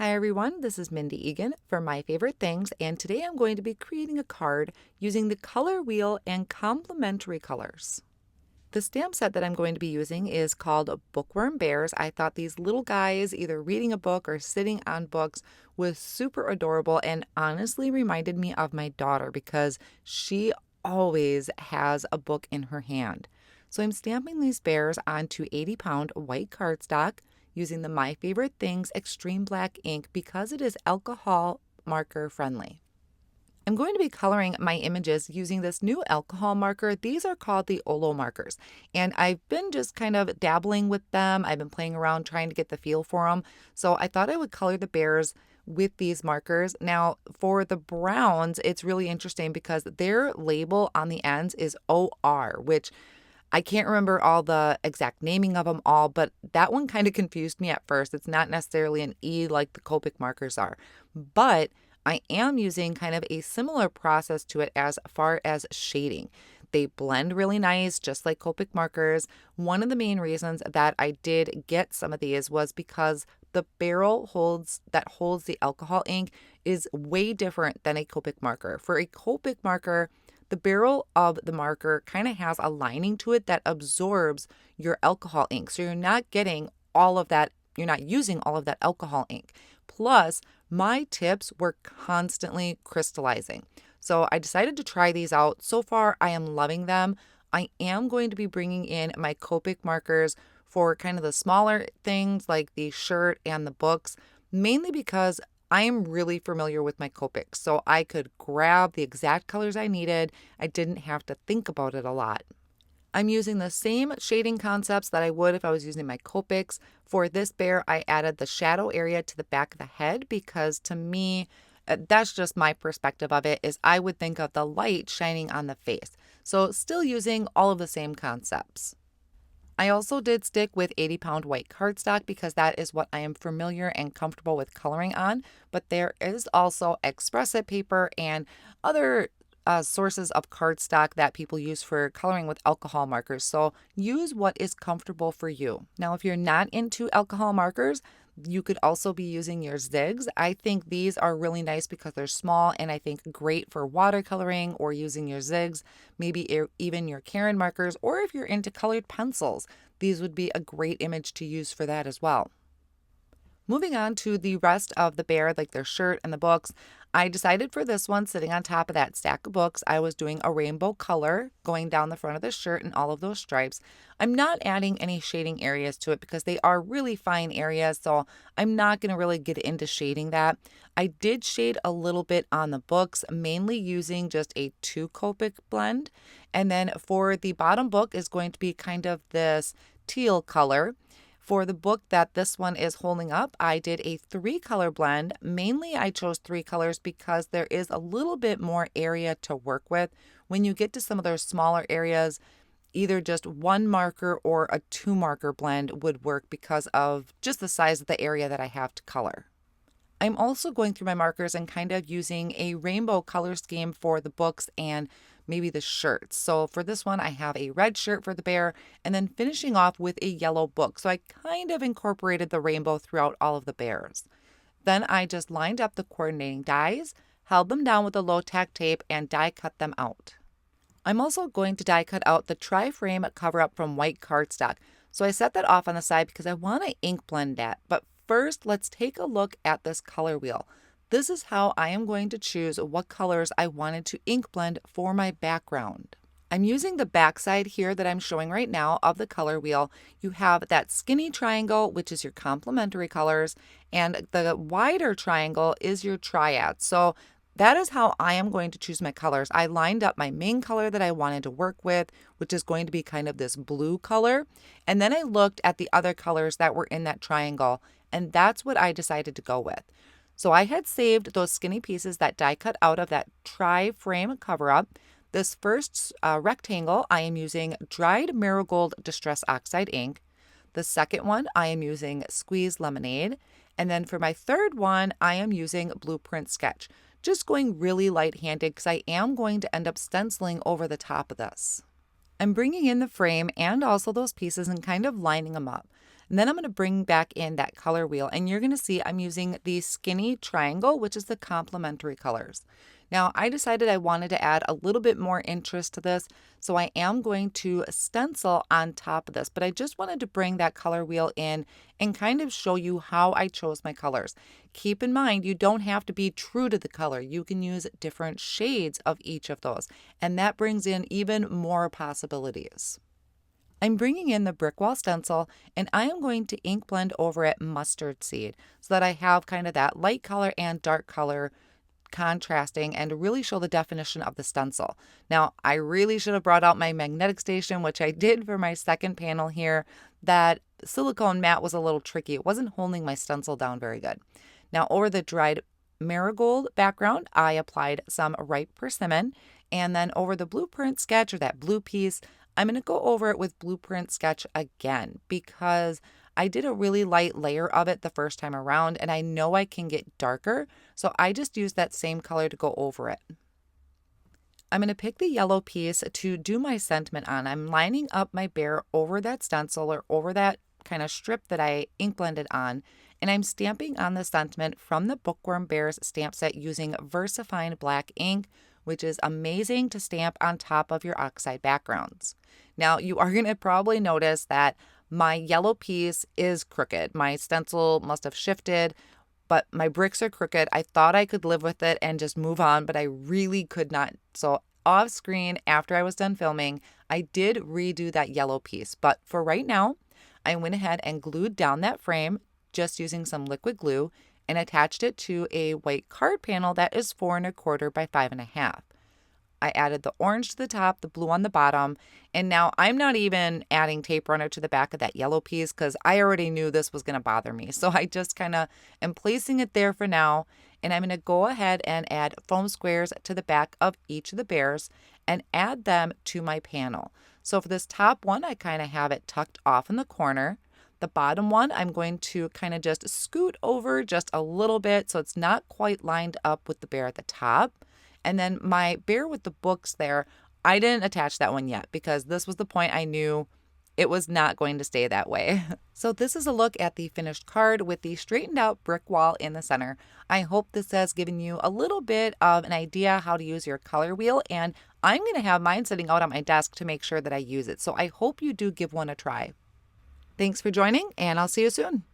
Hi everyone, this is Mindy Egan for My Favorite Things, and today I'm going to be creating a card using the color wheel and complementary colors. The stamp set that I'm going to be using is called Bookworm Bears. I thought these little guys either reading a book or sitting on books was super adorable and honestly reminded me of my daughter because she always has a book in her hand. So I'm stamping these bears onto 80-pound white cardstock using the My Favorite Things Extreme Black ink because it is alcohol marker friendly. I'm going to be coloring my images using this new alcohol marker. These are called the Olo markers, and I've been just kind of dabbling with them. I've been playing around trying to get the feel for them. So I thought I would color the bears with these markers. Now, for the browns, it's really interesting because their label on the ends is OR, which I can't remember all the exact naming of them all, but that one kind of confused me at first. It's not necessarily an E like the Copic markers are, but I am using kind of a similar process to it as far as shading. They blend really nice, just like Copic markers. One of the main reasons that I did get some of these was because the barrel holds the alcohol ink is way different than a Copic marker. For a Copic marker, the barrel of the marker kind of has a lining to it that absorbs your alcohol ink. So you're not getting all of that, you're not using all of that alcohol ink. Plus, my tips were constantly crystallizing. So I decided to try these out. So far, I am loving them. I am going to be bringing in my Copic markers for kind of the smaller things like the shirt and the books, mainly because I am really familiar with my Copics, so I could grab the exact colors I needed. I didn't have to think about it a lot. I'm using the same shading concepts that I would if I was using my Copics. For this bear, I added the shadow area to the back of the head because to me, that's just my perspective of it, is I would think of the light shining on the face. So still using all of the same concepts. I also did stick with 80-pound white cardstock because that is what I am familiar and comfortable with coloring on, but there is also express-it paper and other sources of cardstock that people use for coloring with alcohol markers. So use what is comfortable for you. Now, if you're not into alcohol markers, you could also be using your zigs. I think these are really nice because they're small and I think great for watercoloring or using your zigs, maybe even your Karen markers, or if you're into colored pencils, these would be a great image to use for that as well. Moving on to the rest of the bear, like their shirt and the books, I decided for this one, sitting on top of that stack of books, I was doing a rainbow color going down the front of the shirt and all of those stripes. I'm not adding any shading areas to it because they are really fine areas, so I'm not going to really get into shading that. I did shade a little bit on the books, mainly using just a 2 Copic blend. And then for the bottom book is going to be kind of this teal color. For the book that this one is holding up, I did a 3-color blend. Mainly, I chose 3 colors because there is a little bit more area to work with. When you get to some of those smaller areas, either just 1 marker or a 2-marker blend would work because of just the size of the area that I have to color. I'm also going through my markers and kind of using a rainbow color scheme for the books and maybe the shirts. So for this one, I have a red shirt for the bear and then finishing off with a yellow book. So I kind of incorporated the rainbow throughout all of the bears. Then I just lined up the coordinating dies, held them down with a low tack tape, and die cut them out. I'm also going to die cut out the tri-frame cover up from white cardstock. So I set that off on the side because I want to ink blend that. But first, let's take a look at this color wheel. This is how I am going to choose what colors I wanted to ink blend for my background. I'm using the back side here that I'm showing right now of the color wheel. You have that skinny triangle, which is your complementary colors, and the wider triangle is your triad. So that is how I am going to choose my colors. I lined up my main color that I wanted to work with, which is going to be kind of this blue color. And then I looked at the other colors that were in that triangle, and that's what I decided to go with. So I had saved those skinny pieces that die cut out of that tri-frame cover up. This first rectangle, I am using dried marigold distress oxide ink. The second one, I am using squeezed lemonade. And then for my third one, I am using blueprint sketch. Just going really light-handed because I am going to end up stenciling over the top of this. I'm bringing in the frame and also those pieces and kind of lining them up. And then I'm going to bring back in that color wheel, and you're going to see I'm using the skinny triangle, which is the complementary colors. Now, I decided I wanted to add a little bit more interest to this, so I am going to stencil on top of this, but I just wanted to bring that color wheel in and kind of show you how I chose my colors. Keep in mind, you don't have to be true to the color. You can use different shades of each of those, and that brings in even more possibilities. I'm bringing in the brick wall stencil, and I am going to ink blend over it mustard seed so that I have kind of that light color and dark color contrasting and really show the definition of the stencil. Now, I really should have brought out my magnetic station, which I did for my second panel here. That silicone mat was a little tricky. It wasn't holding my stencil down very good. Now, over the dried marigold background, I applied some ripe persimmon, and then over the blueprint sketch, or that blue piece, I'm going to go over it with blueprint sketch again because I did a really light layer of it the first time around, and I know I can get darker, so I just used that same color to go over it. I'm going to pick the yellow piece to do my sentiment on. I'm lining up my bear over that stencil or over that kind of strip that I ink blended on, and I'm stamping on the sentiment from the Bookworm Bears stamp set using VersaFine black ink, which is amazing to stamp on top of your oxide backgrounds. Now, you are going to probably notice that my yellow piece is crooked. My stencil must have shifted, but my bricks are crooked. I thought I could live with it and just move on, but I really could not. So off screen, after I was done filming, I did redo that yellow piece. But for right now, I went ahead and glued down that frame just using some liquid glue and attached it to a white card panel that is 4¼ by 5½. I added the orange to the top, the blue on the bottom, and now I'm not even adding tape runner to the back of that yellow piece because I already knew this was going to bother me. So I just kind of am placing it there for now, and I'm going to go ahead and add foam squares to the back of each of the bears and add them to my panel. So for this top one, I kind of have it tucked off in the corner. The bottom one, I'm going to kind of just scoot over just a little bit so it's not quite lined up with the bear at the top. And then my bear with the books there, I didn't attach that one yet because this was the point I knew it was not going to stay that way. So this is a look at the finished card with the straightened out brick wall in the center. I hope this has given you a little bit of an idea how to use your color wheel, and I'm going to have mine sitting out on my desk to make sure that I use it. So I hope you do give one a try. Thanks for joining, and I'll see you soon.